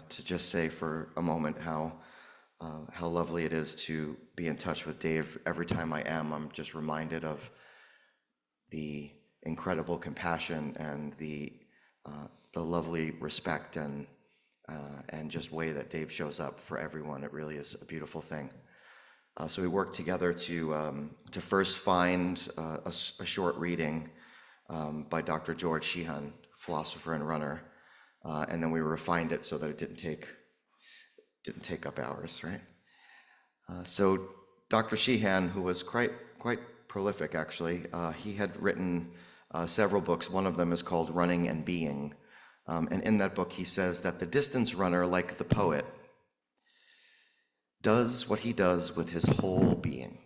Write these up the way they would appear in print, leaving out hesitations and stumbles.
to just say for a moment how lovely it is to be in touch with Dave. Every time I am, I'm just reminded of the incredible compassion and the lovely respect and just way that Dave shows up for everyone. It really is a beautiful thing. So we worked together to first find a short reading by Dr. George Sheehan, philosopher and runner, and then we refined it so that it didn't take up hours, right? So Dr. Sheehan, who was quite prolific actually, he had written several books. One of them is called Running and Being, and in that book he says that the distance runner, like the poet, does what he does with his whole being.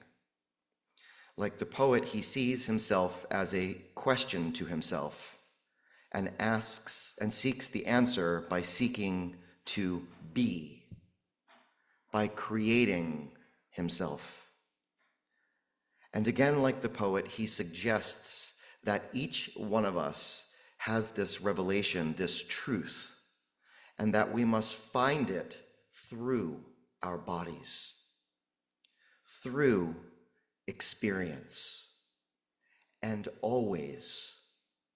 Like the poet, he sees himself as a question to himself and asks and seeks the answer by seeking to be, by creating himself. And again, like the poet, he suggests that each one of us has this revelation, this truth, and that we must find it through our bodies, through experience, and always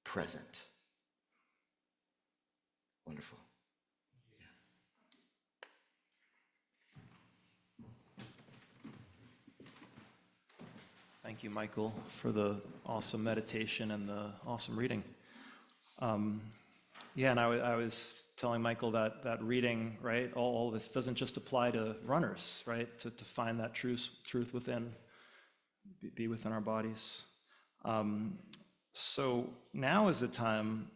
present. Wonderful. Thank you, Michael, for the awesome meditation and the awesome reading. Yeah, and I was telling Michael that reading, right, all this doesn't just apply to runners, right, to find that truth within, be within our bodies. So now is the time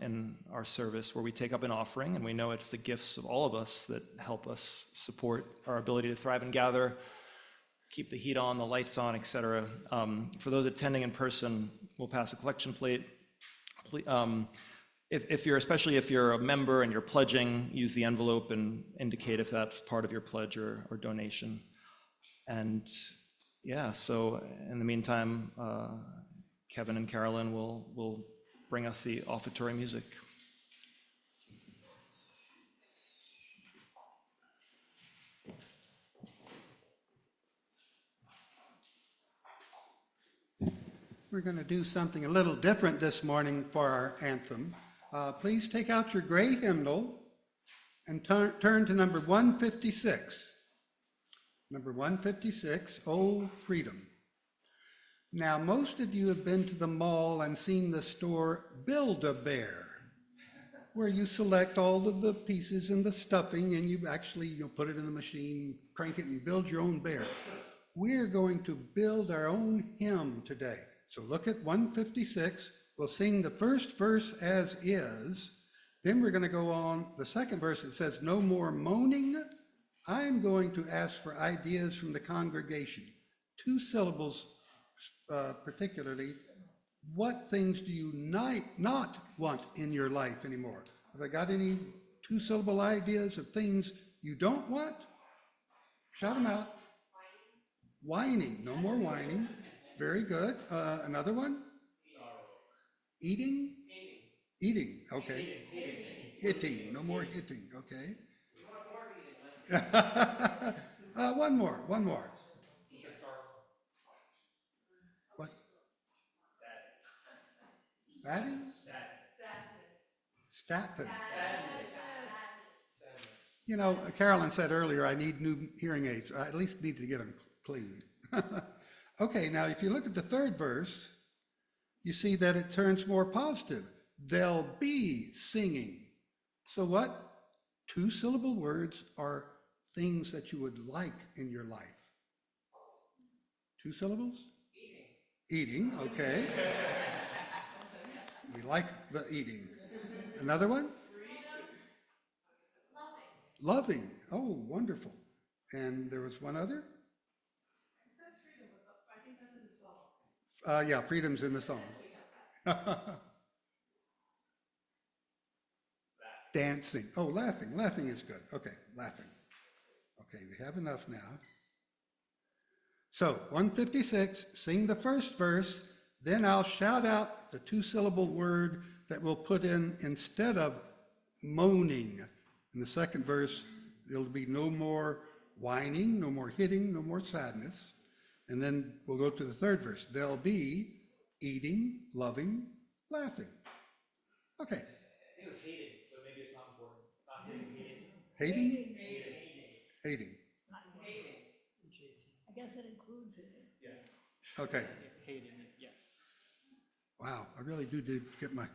in our service where we take up an offering, and we know it's the gifts of all of us that help us support our ability to thrive and gather, keep the heat on, the lights on, etc. For those attending in person, we'll pass a collection plate. Especially if you're a member and you're pledging, use the envelope and indicate if that's part of your pledge or donation. And yeah, so in the meantime, Kevin and Carolyn will bring us the offertory music. We're going to do something a little different this morning for our anthem. Please take out your gray hymnal and turn to number 156. Number 156, Oh Freedom. Now, most of you have been to the mall and seen the store Build-A-Bear, where you select all of the pieces and the stuffing, and you'll put it in the machine, crank it, and build your own bear. We're going to build our own hymn today. So look at 156. We'll sing the first verse as is. Then we're going to go on the second verse. It says, no more moaning. I'm going to ask for ideas from the congregation. 2 syllables particularly. What things do you not want in your life anymore? Have I got any 2-syllable ideas of things you don't want? Shout them out. Whining. No more whining. Very good. Another one? Eating? Eating. Okay. Hitting. No more hitting. Okay. One more. What? Sadness? Staten. You know, Carolyn said earlier, I need new hearing aids. I at least need to get them cleaned. Okay, now if you look at the third verse, you see that it turns more positive. They'll be singing. So what? 2-syllable words are things that you would like in your life. 2 syllables? Eating, okay. We like the eating. Another one? Loving. Oh, wonderful. And there was one other? Yeah, freedom's in the song. Dancing. Oh, laughing. Laughing is good. Okay, laughing. Okay, we have enough now. So, 156, sing the first verse, then I'll shout out the 2-syllable word that we'll put in instead of moaning. In the second verse, there'll be no more whining, no more hitting, no more sadness. And then we'll go to the third verse. There'll be eating, loving, laughing. Okay. I think it was hating, but maybe it's not important. Not hitting, hating. Hating? Hating. Hating. Not hating. I guess it includes it. Yeah. Okay. Hating, yeah. Wow, I really do need to get my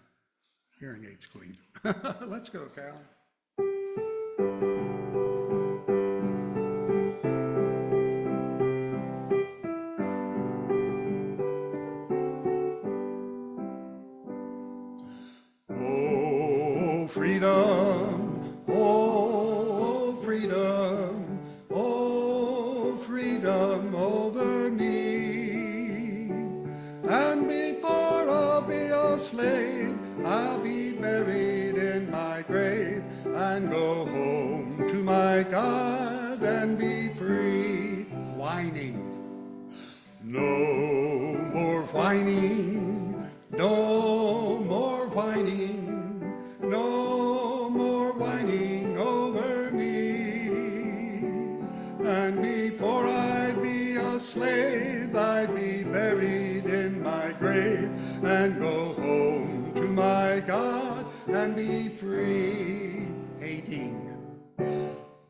hearing aids cleaned. Let's go, Carol. Oh, freedom, oh, freedom, oh, freedom over me. And before I'll be a slave, I'll be buried in my grave and go home to my God and be free. Whining. No more whining, no more whining, no more whining over me. And before I'd be a slave, I'd be buried in my grave and go home to my God and be free. Hating.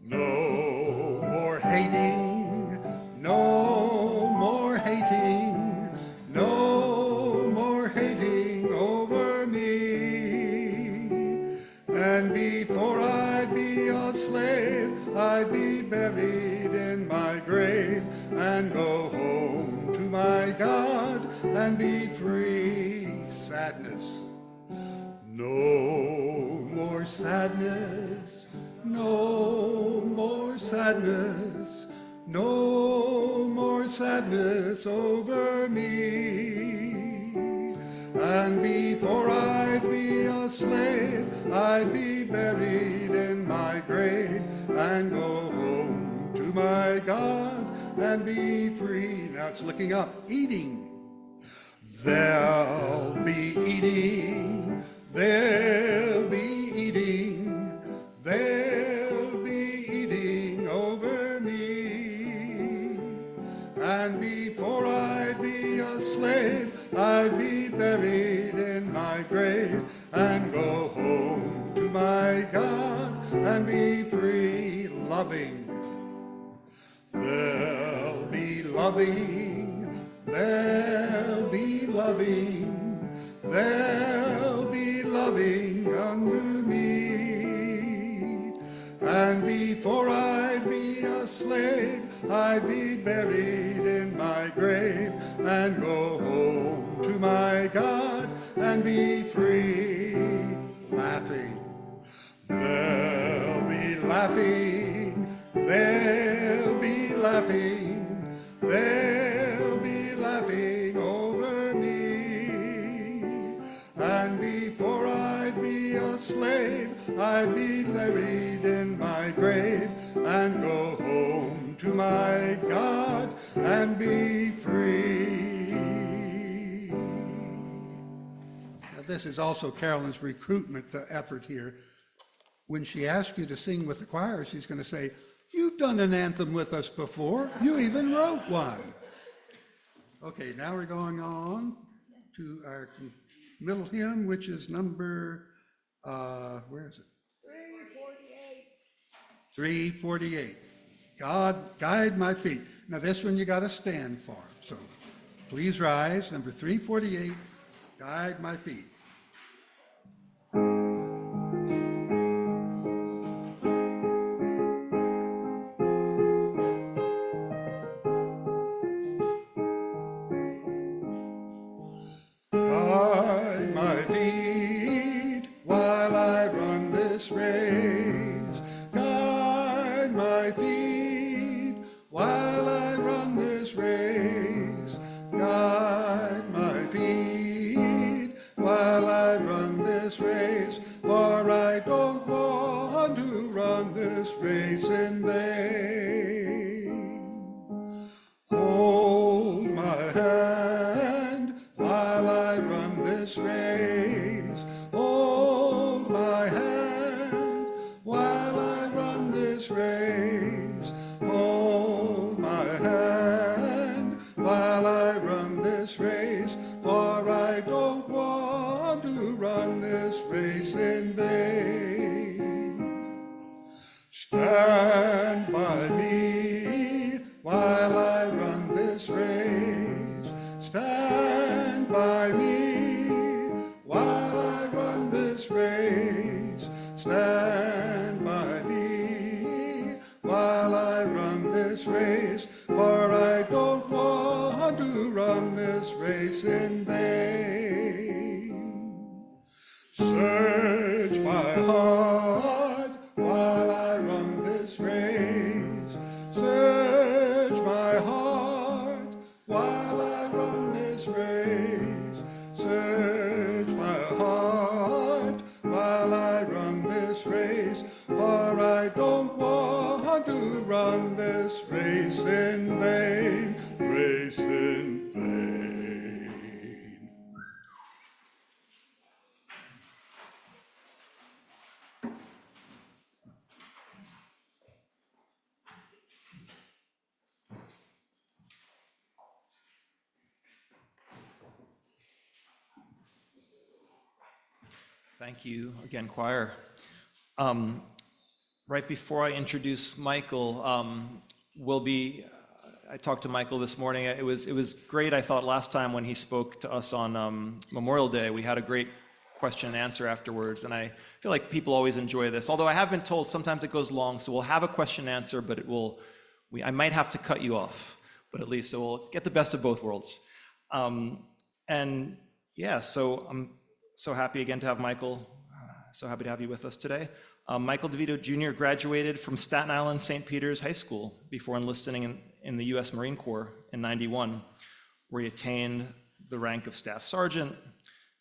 No more hating, no more hating, no more hating over me. And before I'd be a slave, I'd be buried in my grave and go home to my God and be free. Sadness. No more sadness, no more sadness, no more sadness over me. And before I'd be a slave, I'd be buried in my grave and go home to my God and be free. Now it's looking up, eating. There'll be eating, there'll be eating, there'll be eating over me. And before I'd be a slave, I'd be buried in my grave and go home to my God and be free. Loving. There'll be loving, there'll be loving, there'll be loving under me. And before I'd be a slave, I'd be buried in my grave and go home to my God and be free. Laughing. There'll be laughing, there'll be laughing, there'll be laughing over me. And before I'd be a slave, I'd be buried in my grave and go home to my God and be free. Now, this is also Carolyn's recruitment effort here. When she asks you to sing with the choir, she's going to say, "You've done an anthem with us before. You even wrote one." Okay, now we're going on to our middle hymn, which is number, where is it? 348. 348. God, guide my feet. Now this one you got to stand for. So please rise. Number 348, guide my feet. Guide my feet while I run this race. Guide my feet while I run this race. Guide my feet while I run this race. For I don't want to run this race in vain. Hold my hand while I run this race. Hold my hand while this race. Hold my hand while I run this race, for I don't want to run this race in vain. Stand by me while I run this race. Stand by me while I run this race. Stand by me while I run this race, for I don't want to run this race in vain. Search my heart while I run this race. Search my heart while I run this race. Search my heart while I run this race, for I don't want to run this race in vain. Race in vain. Thank you again, choir. Right before I introduce Michael, I talked to Michael this morning. It was great, I thought, last time when he spoke to us on Memorial Day. We had a great question and answer afterwards, and I feel like people always enjoy this. Although I have been told sometimes it goes long, so we'll have a question and answer, but I might have to cut you off, but at least so we'll get the best of both worlds. And yeah, so I'm so happy again to have Michael. So happy to have you with us today. Michael De Vito Jr. graduated from Staten Island St. Peter's High School before enlisting in the U.S. Marine Corps in '91, where he attained the rank of Staff Sergeant,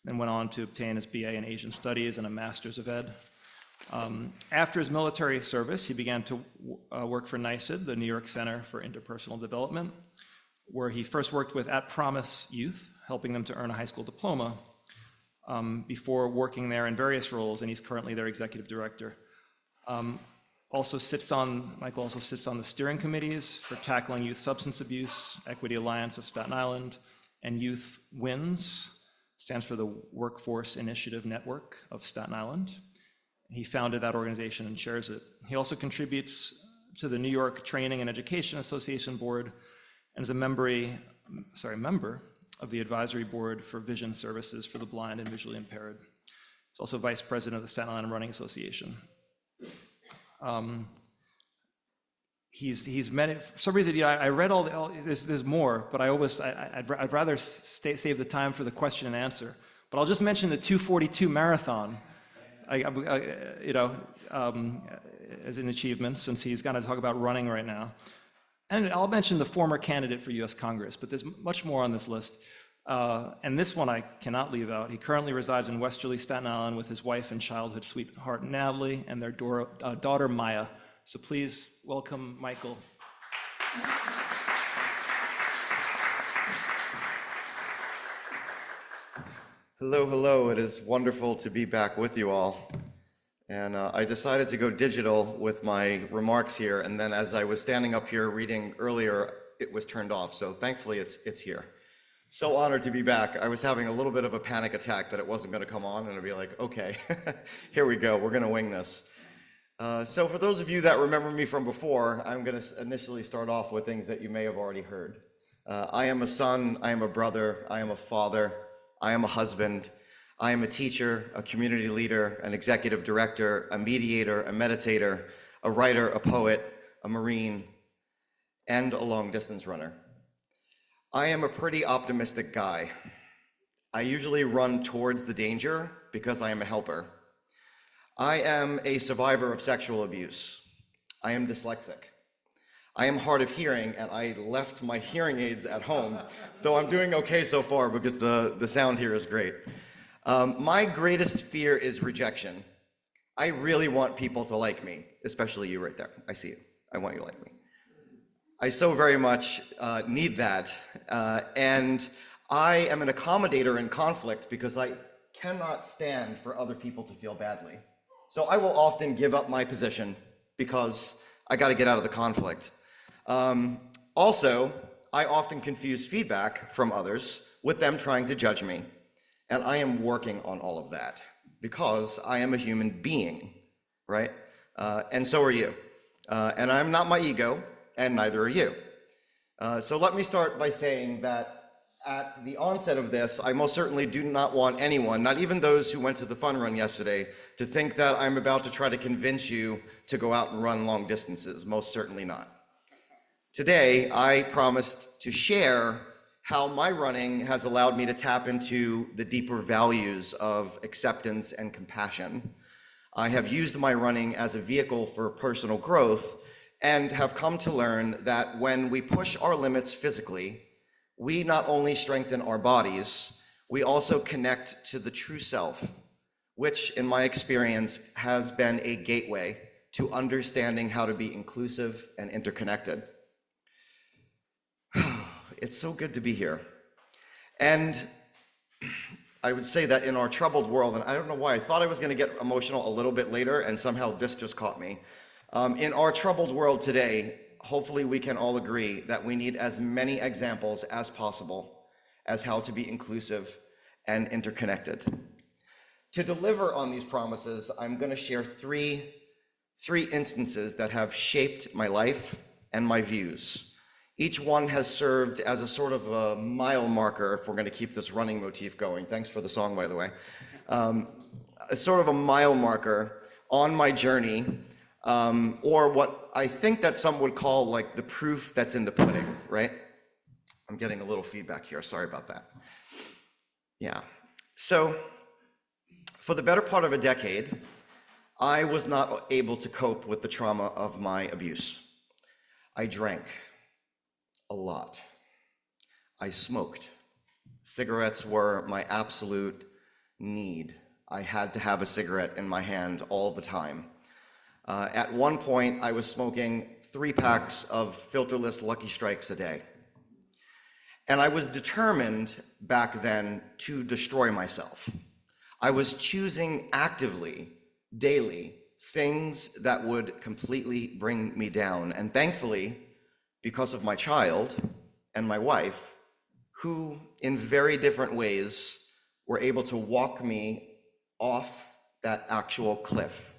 then went on to obtain his BA in Asian Studies and a Master's of Ed. After his military service, he began to work for NYSID, the New York Center for Interpersonal Development, where he first worked with At Promise youth, helping them to earn a high school diploma, before working there in various roles, and he's currently their executive director. Michael also sits on the steering committees for Tackling Youth Substance Abuse, Equity Alliance of Staten Island, and Youth WINS, stands for the Workforce Initiative Network of Staten Island. He founded that organization and chairs it. He also contributes to the New York Training and Education Association Board and is a member of the Advisory Board for Vision Services for the Blind and Visually Impaired. He's also Vice President of the Staten Island Running Association. He's met it, for some reason, I read there's more, but I'd rather save the time for the question and answer. But I'll just mention the 2:42 marathon, as an achievement, since he's going to talk about running right now. And I'll mention the former candidate for US Congress, but there's much more on this list. And this one I cannot leave out. He currently resides in Westerly, Staten Island with his wife and childhood sweetheart, Natalie, and their daughter, Maya. So please welcome Michael. Hello, hello. It is wonderful to be back with you all. And I decided to go digital with my remarks here, and then as I was standing up here reading earlier, it was turned off. So thankfully it's here. So honored to be back. I was having a little bit of a panic attack that it wasn't going to come on, and I'd be like, okay, here we go. We're going to wing this. So for those of you that remember me from before, I'm going to initially start off with things that you may have already heard. I am a son, I am a brother, I am a father, I am a husband, I am a teacher, a community leader, an executive director, a mediator, a meditator, a writer, a poet, a Marine, and a long-distance runner. I am a pretty optimistic guy. I usually run towards the danger because I am a helper. I am a survivor of sexual abuse. I am dyslexic. I am hard of hearing, and I left my hearing aids at home, though I'm doing okay so far because the sound here is great. My greatest fear is rejection. I really want people to like me, especially you right there. I see you. I want you to like me. I so very much need that. And I am an accommodator in conflict because I cannot stand for other people to feel badly. So I will often give up my position because I got to get out of the conflict. Also, I often confuse feedback from others with them trying to judge me. And I am working on all of that because I am a human being, right? And so are you. And I'm not my ego, and neither are you. So let me start by saying that at the onset of this, I most certainly do not want anyone, not even those who went to the fun run yesterday, to think that I'm about to try to convince you to go out and run long distances. Most certainly not. Today, I promised to share how my running has allowed me to tap into the deeper values of acceptance and compassion. I have used my running as a vehicle for personal growth and have come to learn that when we push our limits physically, we not only strengthen our bodies, we also connect to the true self, which in my experience has been a gateway to understanding how to be inclusive and interconnected. It's so good to be here. And I would say that in our troubled world, and I don't know why, I thought I was going to get emotional a little bit later, and somehow this just caught me. In our troubled world today, hopefully we can all agree that we need as many examples as possible as how to be inclusive and interconnected. To deliver on these promises, I'm going to share three instances that have shaped my life and my views. Each one has served as a sort of a mile marker, if we're going to keep this running motif going. Thanks for the song, by the way. A sort of a mile marker on my journey, or what I think that some would call like the proof that's in the pudding, right? I'm getting a little feedback here. Sorry about that. Yeah. So for the better part of a decade, I was not able to cope with the trauma of my abuse. I drank a lot. I smoked. Cigarettes were my absolute need. I had to have a cigarette in my hand all the time. At one point, I was smoking 3 packs of filterless Lucky Strikes a day. And I was determined back then to destroy myself. I was choosing actively, daily, things that would completely bring me down. And thankfully, because of my child and my wife, who in very different ways were able to walk me off that actual cliff.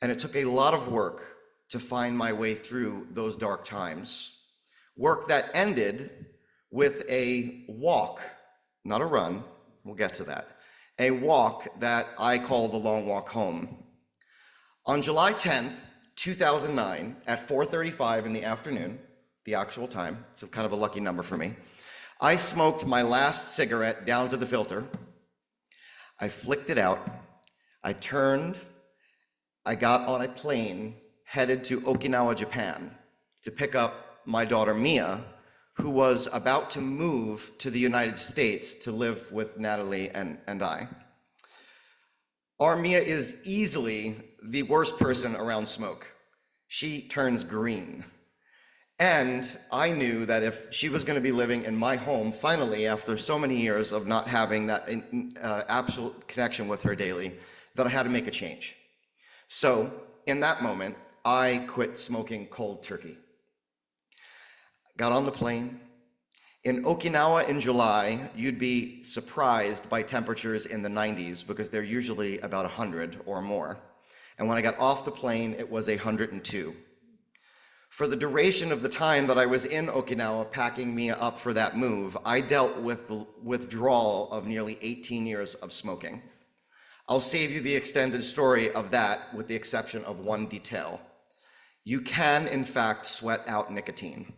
And it took a lot of work to find my way through those dark times. Work that ended with a walk, not a run, we'll get to that, a walk that I call the long walk home. On July 10th, 2009, at 4:35 in the afternoon, the actual time, it's kind of a lucky number for me, I smoked my last cigarette down to the filter. I flicked it out. I turned. I got on a plane headed to Okinawa, Japan, to pick up my daughter Mia, who was about to move to the United States to live with Natalie and I. Our Mia is easily the worst person around smoke. She turns green. And I knew that if she was going to be living in my home, finally, after so many years of not having that absolute connection with her daily, that I had to make a change. So in that moment, I quit smoking cold turkey. Got on the plane. In Okinawa in July, you'd be surprised by temperatures in the 90s because they're usually about 100 or more. And when I got off the plane, it was 102. For the duration of the time that I was in Okinawa packing Mia up for that move, I dealt with the withdrawal of nearly 18 years of smoking. I'll save you the extended story of that with the exception of one detail. You can, in fact, sweat out nicotine.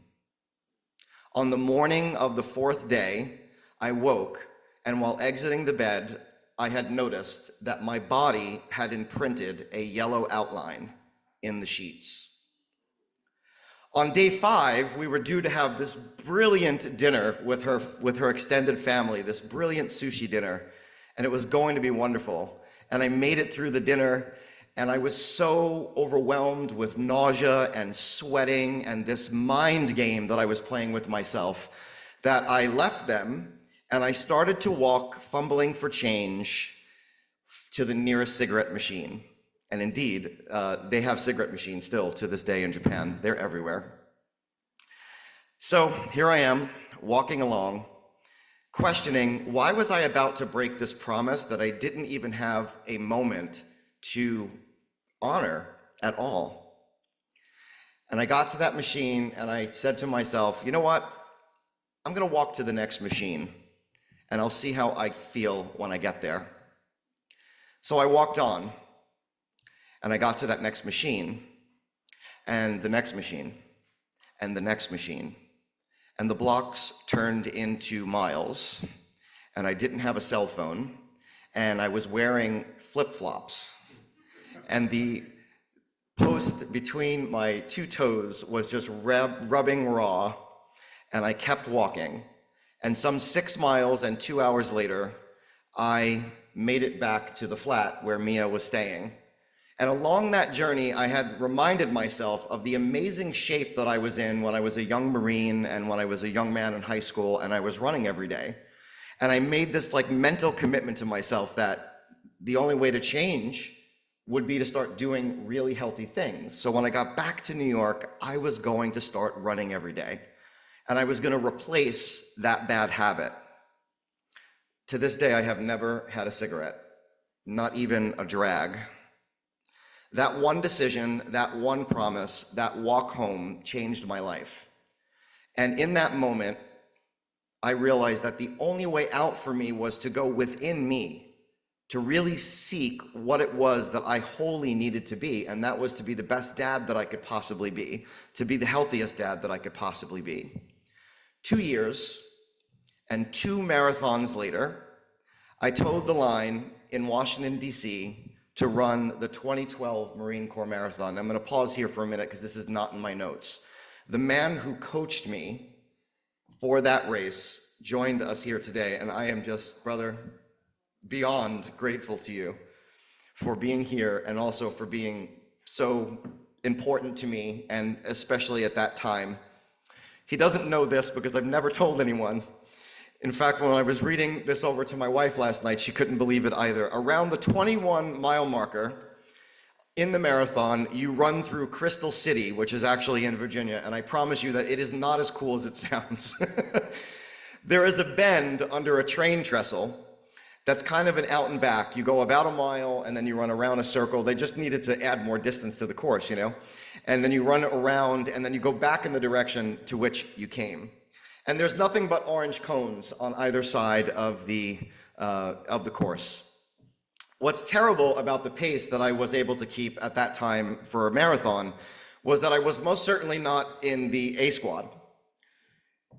On the morning of the 4th day, I woke, and while exiting the bed, I had noticed that my body had imprinted a yellow outline in the sheets. On day 5, we were due to have this brilliant dinner with her extended family, this brilliant sushi dinner, and it was going to be wonderful. And I made it through the dinner, and I was so overwhelmed with nausea and sweating and this mind game that I was playing with myself that I left them and I started to walk, fumbling for change, to the nearest cigarette machine. And indeed, they have cigarette machines still to this day in Japan. They're everywhere. So here I am, walking along, questioning, why was I about to break this promise that I didn't even have a moment to honor at all? And I got to that machine and I said to myself, you know what? I'm gonna walk to the next machine and I'll see how I feel when I get there. So I walked on and I got to that next machine and the next machine and the next machine. And the blocks turned into miles, and I didn't have a cell phone, and I was wearing flip-flops. And the post between my two toes was just rubbing raw, and I kept walking. And some 6 miles and 2 hours later, I made it back to the flat where Mia was staying. And along that journey, I had reminded myself of the amazing shape that I was in when I was a young Marine and when I was a young man in high school and I was running every day. And I made this like mental commitment to myself that the only way to change would be to start doing really healthy things. So when I got back to New York, I was going to start running every day. And I was going to replace that bad habit. To this day, I have never had a cigarette, not even a drag. That one decision, that one promise, that walk home changed my life. And in that moment, I realized that the only way out for me was to go within me, to really seek what it was that I wholly needed to be, and that was to be the best dad that I could possibly be, to be the healthiest dad that I could possibly be. 2 years and 2 marathons later, I towed the line in Washington, D.C., to run the 2012 Marine Corps Marathon. I'm gonna pause here for a minute because this is not in my notes. The man who coached me for that race joined us here today, and I am just, brother, beyond grateful to you for being here and also for being so important to me, and especially at that time. He doesn't know this because I've never told anyone. In fact, when I was reading this over to my wife last night, she couldn't believe it either. Around the 21-mile marker in the marathon, you run through Crystal City, which is actually in Virginia, and I promise you that it is not as cool as it sounds. There is a bend under a train trestle that's kind of an out and back. You go about a mile and then you run around a circle. They just needed to add more distance to the course, you know? And then you run around and then you go back in the direction to which you came. And there's nothing but orange cones on either side of the course. What's terrible about the pace that I was able to keep at that time for a marathon was that I was most certainly not in the A squad.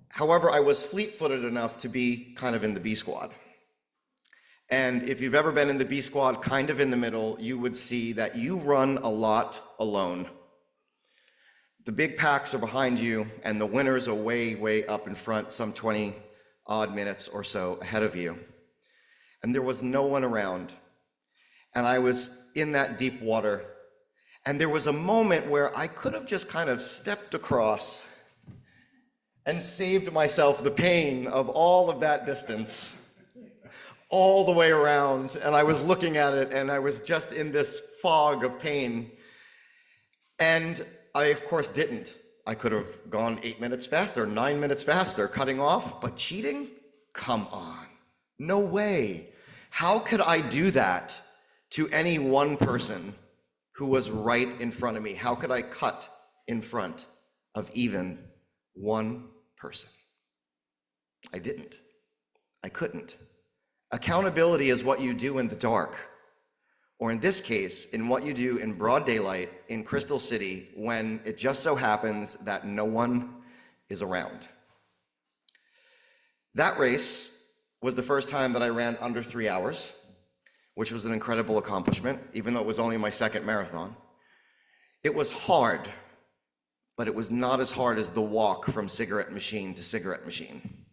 However, I was fleet-footed enough to be kind of in the B squad. And if you've ever been in the B squad, kind of in the middle, you would see that you run a lot alone. The big packs are behind you, and the winners are way, way up in front, some 20 odd minutes or so ahead of you. And there was no one around. And I was in that deep water. And there was a moment where I could have just kind of stepped across and saved myself the pain of all of that distance, all the way around. And I was looking at it, and I was just in this fog of pain. And I, of course, didn't. I could have gone 8 minutes faster, 9 minutes faster, cutting off, but cheating? Come on. No way. How could I do that to any one person who was right in front of me? How could I cut in front of even one person? I didn't. I couldn't. Accountability is what you do in the dark. Or in this case, in what you do in broad daylight in Crystal City when it just so happens that no one is around. That race was the first time that I ran under 3 hours, which was an incredible accomplishment, even though it was only my second marathon. It was hard, but it was not as hard as the walk from cigarette machine to cigarette machine.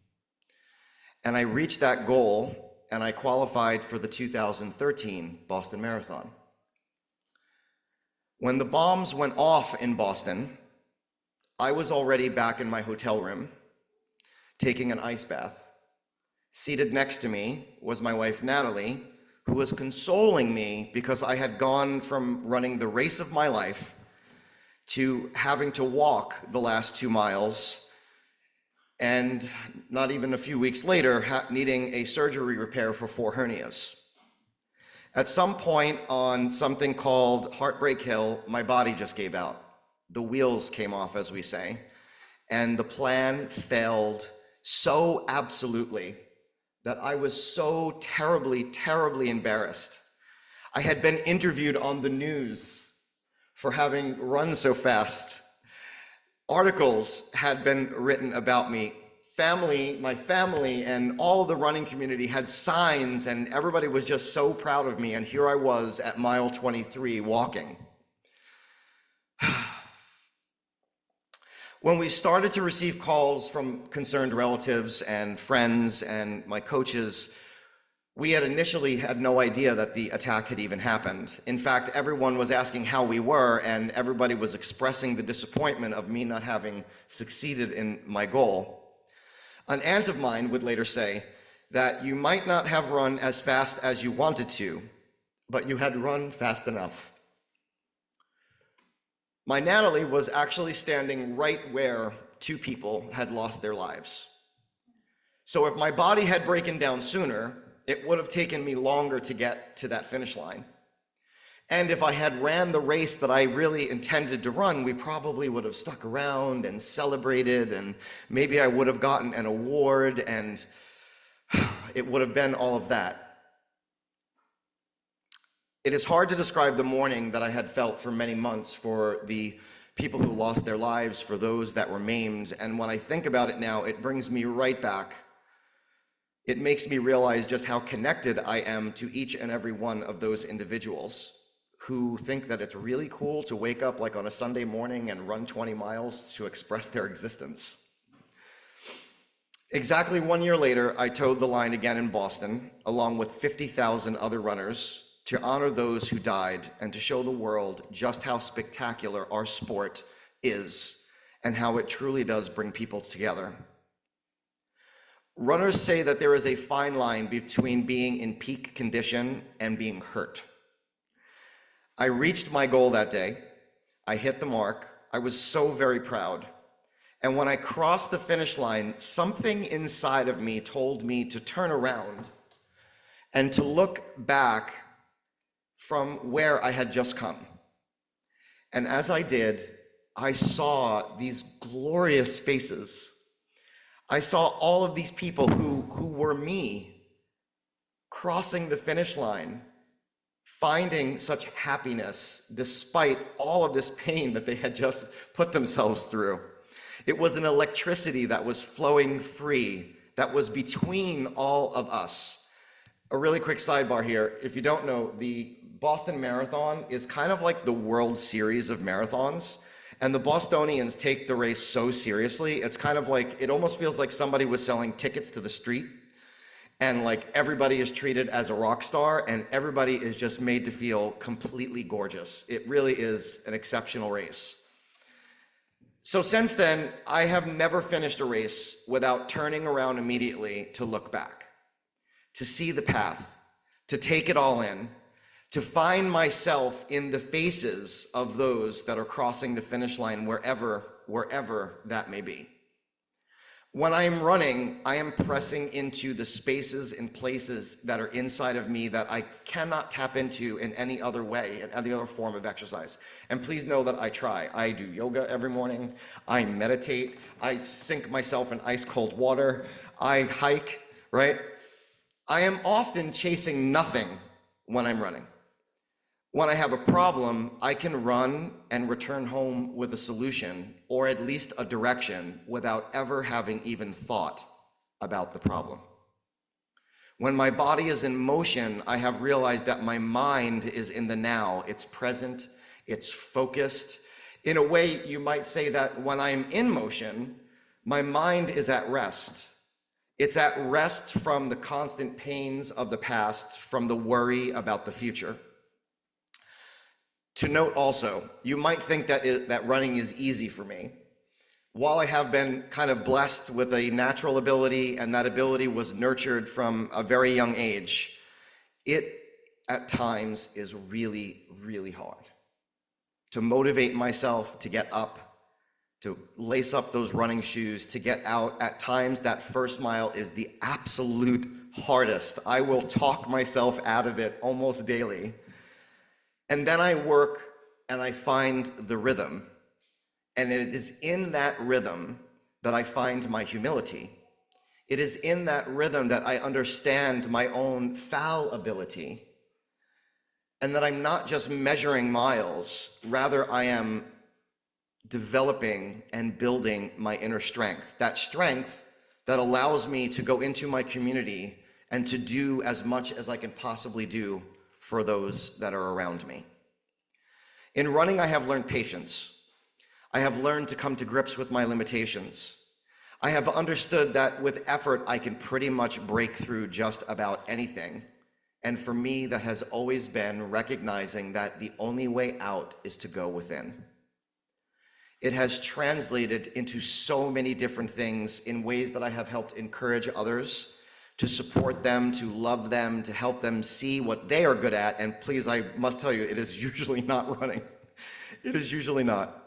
And I reached that goal, and I qualified for the 2013 Boston Marathon. When the bombs went off in Boston, I was already back in my hotel room, taking an ice bath. Seated next to me was my wife, Natalie, who was consoling me because I had gone from running the race of my life to having to walk the last 2 miles, and not even a few weeks later, needing a surgery repair for 4 hernias. At some point on something called Heartbreak Hill, my body just gave out. The wheels came off, as we say, and the plan failed so absolutely that I was so terribly, terribly embarrassed. I had been interviewed on the news for having run so fast. Articles had been written about me. My family and all the running community had signs, and everybody was just so proud of me, and here I was at mile 23 walking. When we started to receive calls from concerned relatives and friends and my coaches, we had initially had no idea that the attack had even happened. In fact, everyone was asking how we were, and everybody was expressing the disappointment of me not having succeeded in my goal. An aunt of mine would later say that you might not have run as fast as you wanted to, but you had run fast enough. My Natalie was actually standing right where 2 people had lost their lives. So if my body had broken down sooner, it would have taken me longer to get to that finish line. And if I had ran the race that I really intended to run, we probably would have stuck around and celebrated, and maybe I would have gotten an award, and it would have been all of that. It is hard to describe the mourning that I had felt for many months for the people who lost their lives, for those that were maimed, and when I think about it now, it brings me right back. It makes me realize just how connected I am to each and every one of those individuals who think that it's really cool to wake up like on a Sunday morning and run 20 miles to express their existence. Exactly 1 year later, I towed the line again in Boston, along with 50,000 other runners, to honor those who died and to show the world just how spectacular our sport is and how it truly does bring people together. Runners say that there is a fine line between being in peak condition and being hurt. I reached my goal that day. I hit the mark. I was so very proud. And when I crossed the finish line, something inside of me told me to turn around and to look back from where I had just come. And as I did, I saw these glorious faces. I saw all of these people who were me crossing the finish line, finding such happiness despite all of this pain that they had just put themselves through. It was an electricity that was flowing free, that was between all of us. A really quick sidebar here. If you don't know, the Boston Marathon is kind of like the World Series of marathons. And the Bostonians take the race so seriously. It's kind of like, it almost feels like somebody was selling tickets to the street, and like everybody is treated as a rock star, and everybody is just made to feel completely gorgeous. It really is an exceptional race. So since then, I have never finished a race without turning around immediately to look back, to see the path, to take it all in, to find myself in the faces of those that are crossing the finish line wherever that may be. When I am running, I am pressing into the spaces and places that are inside of me that I cannot tap into in any other way, in any other form of exercise. And please know that I try. I do yoga every morning. I meditate. I sink myself in ice cold water. I hike, right? I am often chasing nothing when I'm running. When I have a problem, I can run and return home with a solution, or at least a direction, without ever having even thought about the problem. When my body is in motion, I have realized that my mind is in the now. It's present, it's focused. In a way, you might say that when I'm in motion, my mind is at rest. It's at rest from the constant pains of the past, from the worry about the future. To note also, you might think that running is easy for me. While I have been kind of blessed with a natural ability, and that ability was nurtured from a very young age, it at times is really, really hard. To motivate myself to get up, to lace up those running shoes, to get out, at times that first mile is the absolute hardest. I will talk myself out of it almost daily. And then I work and I find the rhythm. And it is in that rhythm that I find my humility. It is in that rhythm that I understand my own fallibility, and that I'm not just measuring miles, rather I am developing and building my inner strength. That strength that allows me to go into my community and to do as much as I can possibly do for those that are around me. In running, I have learned patience. I have learned to come to grips with my limitations. I have understood that with effort, I can pretty much break through just about anything. And for me, that has always been recognizing that the only way out is to go within. It has translated into so many different things in ways that I have helped encourage others, to support them, to love them, to help them see what they are good at. And please, I must tell you, it is usually not running. It is usually not.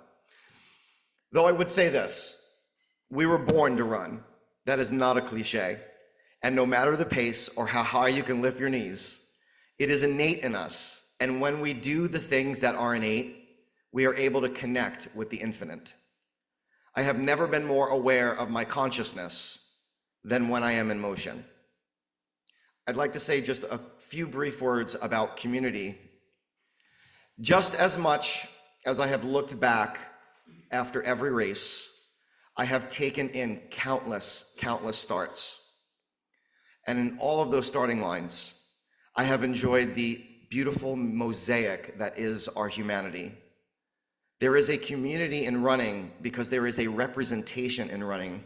Though I would say this, we were born to run. That is not a cliche. And no matter the pace or how high you can lift your knees, it is innate in us. And when we do the things that are innate, we are able to connect with the infinite. I have never been more aware of my consciousness than when I am in motion. I'd like to say just a few brief words about community. Just as much as I have looked back after every race, I have taken in countless starts. And in all of those starting lines, I have enjoyed the beautiful mosaic that is our humanity. There is a community in running because there is a representation in running.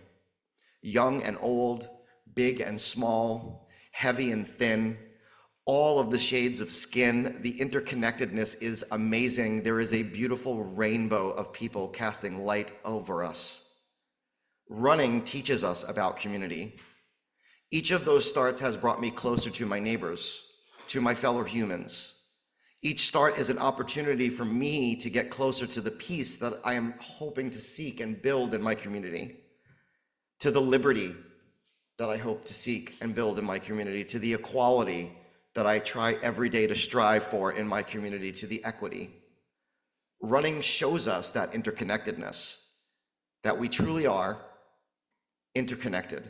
Young and old, big and small, heavy and thin, all of the shades of skin, the interconnectedness is amazing. There is a beautiful rainbow of people casting light over us. Running teaches us about community. Each of those starts has brought me closer to my neighbors, to my fellow humans. Each start is an opportunity for me to get closer to the peace that I am hoping to seek and build in my community, to the liberty that I hope to seek and build in my community, to the equality that I try every day to strive for in my community, to the equity. Running shows us that interconnectedness, that we truly are interconnected,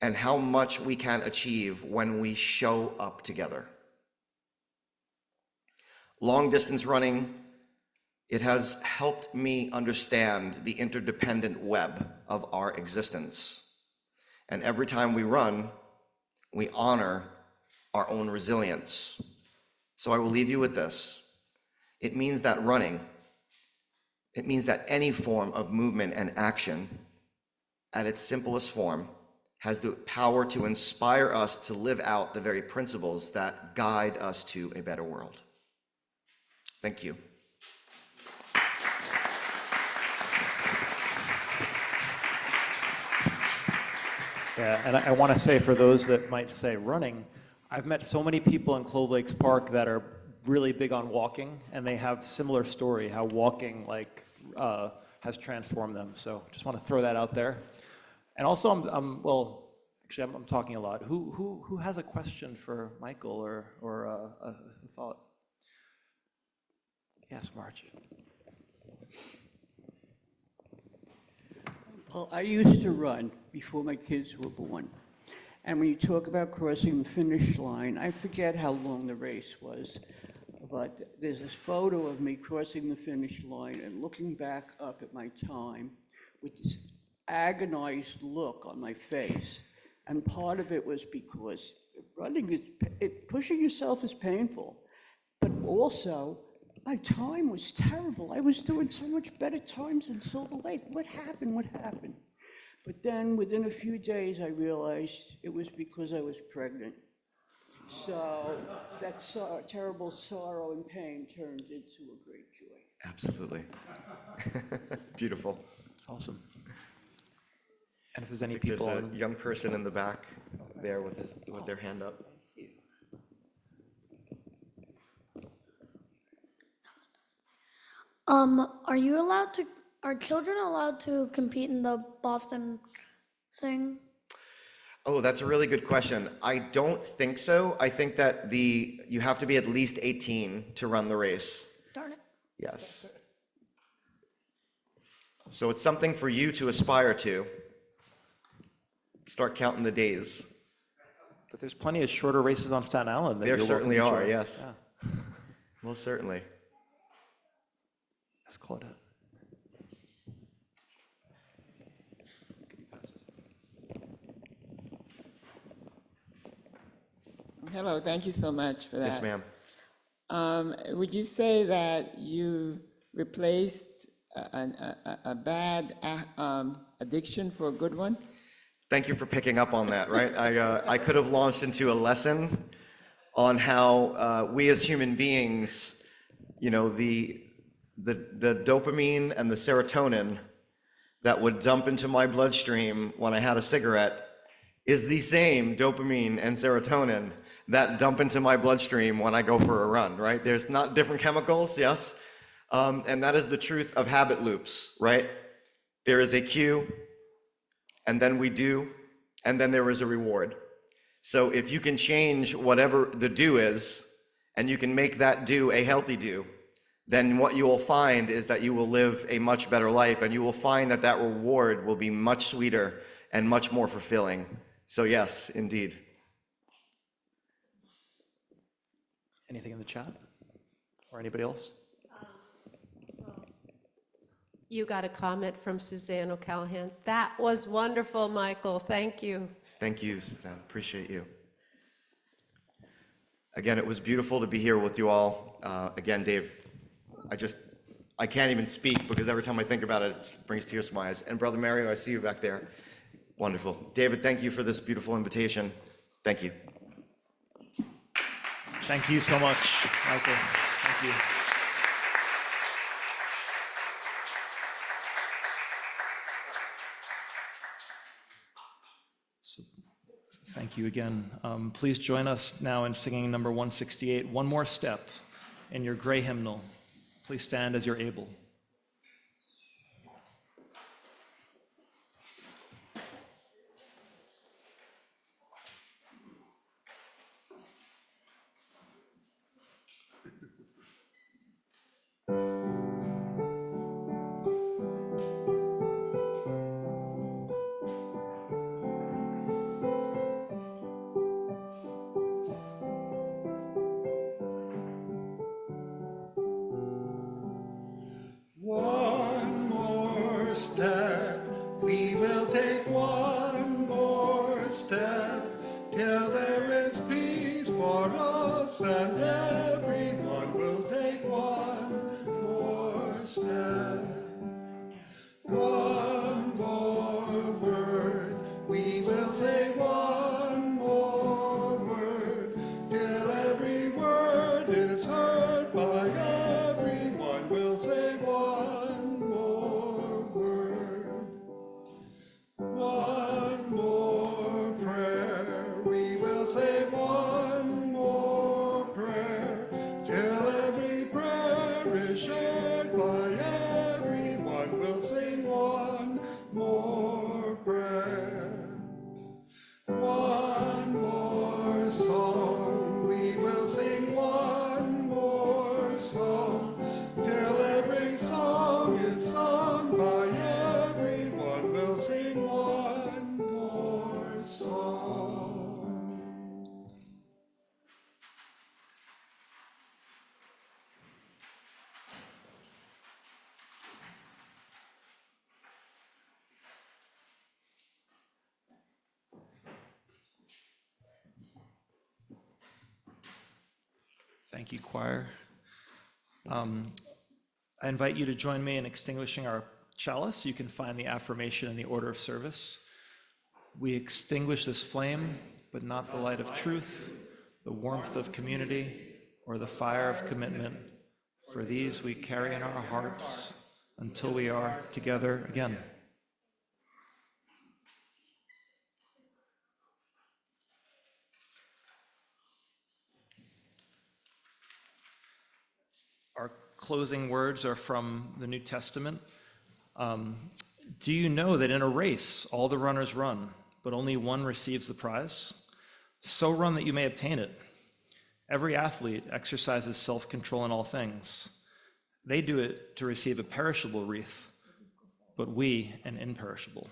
and how much we can achieve when we show up together. Long distance running, it has helped me understand the interdependent web of our existence. And every time we run, we honor our own resilience. So I will leave you with this. It means that running, it means that any form of movement and action, at its simplest form, has the power to inspire us to live out the very principles that guide us to a better world. Thank you. Yeah, and I want to say for those that might say running, I've met so many people in Clove Lakes Park that are really big on walking, and they have similar story, how walking has transformed them. So just want to throw that out there. And also, I'm talking a lot. Who has a question for Michael or a thought? Yes, Margie. Well, I used to run before my kids were born. And when you talk about crossing the finish line, I forget how long the race was, but there's this photo of me crossing the finish line and looking back up at my time with this agonized look on my face. And part of it was because pushing yourself is painful, but also my time was terrible. I was doing so much better times in Silver Lake. What happened? But then within a few days, I realized it was because I was pregnant. So that terrible sorrow and pain turned into a great joy. Absolutely. Beautiful. That's awesome. And if there's any There's people, a young person in the back there with their hand up. Are you allowed to, are children allowed to compete in the Boston thing? Oh, that's a really good question. I don't think so. I think that you have to be at least 18 to run the race. Darn it. Yes. So it's something for you to aspire to. Start counting the days. But there's plenty of shorter races on Staten Island. That There you're welcome certainly to are, join. yes. Yeah. Well, certainly. That's Claudette. Hello, thank you so much for that. Yes, ma'am. Would you say that you replaced a bad addiction for a good one? Thank you for picking up on that, right? I could have launched into a lesson on how we as human beings, you know, the dopamine and the serotonin that would dump into my bloodstream when I had a cigarette is the same dopamine and serotonin that dump into my bloodstream when I go for a run, right? There's not different chemicals, yes? And that is the truth of habit loops, right? There is a cue, and then we do, and then there is a reward. So if you can change whatever the do is, and you can make that do a healthy do, then what you will find is that you will live a much better life, and you will find that that reward will be much sweeter and much more fulfilling. So yes, indeed. Anything in the chat? Or anybody else? You got a comment from Suzanne O'Callahan. That was wonderful, Michael. Thank you. Thank you, Suzanne. Appreciate you. Again, it was beautiful to be here with you all. Again, Dave, I can't even speak because every time I think about it, it brings tears to my eyes. And Brother Mario, I see you back there. Wonderful. David, thank you for this beautiful invitation. Thank you. Thank you so much, Michael. Thank you. So, thank you again. Please join us now in singing number 168, One More Step, in your gray hymnal. Please stand as you're able. One more step, we will take one more step, till there is peace for us, and everyone will take one more step. One more word, we will say one more word, till every word is heard by everyone. We'll say one more word. One more prayer, we will say one more prayer, till every prayer is shared by everyone. We'll sing one more prayer. One more song, we will sing one more song, till every song is sung by everyone. We'll sing one more song. Thank you, choir. I invite you to join me in extinguishing our chalice. You can find the affirmation in the order of service. We extinguish this flame, but not the light of truth, the warmth of community, or the fire of commitment. For these we carry in our hearts until we are together again. Our closing words are from the New Testament. Do you know that in a race, all the runners run, but only one receives the prize? So run that you may obtain it. Every athlete exercises self-control in all things. They do it to receive a perishable wreath, but we an imperishable.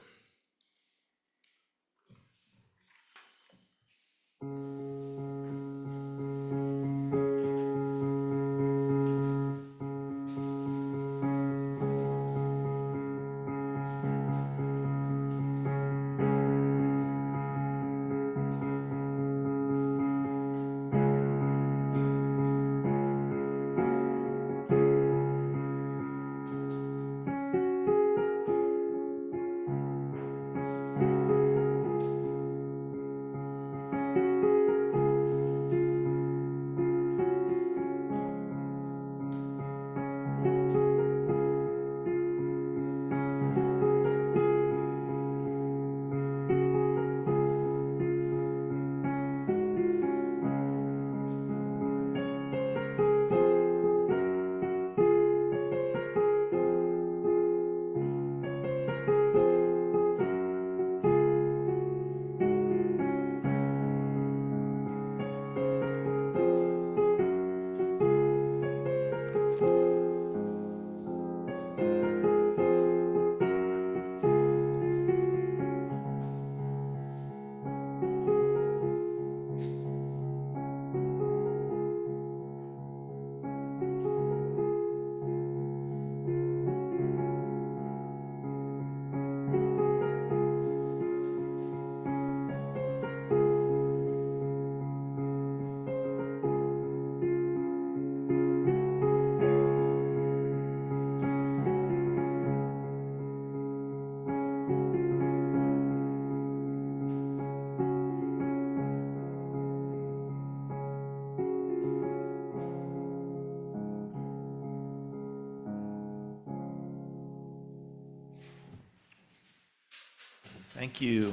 Thank you.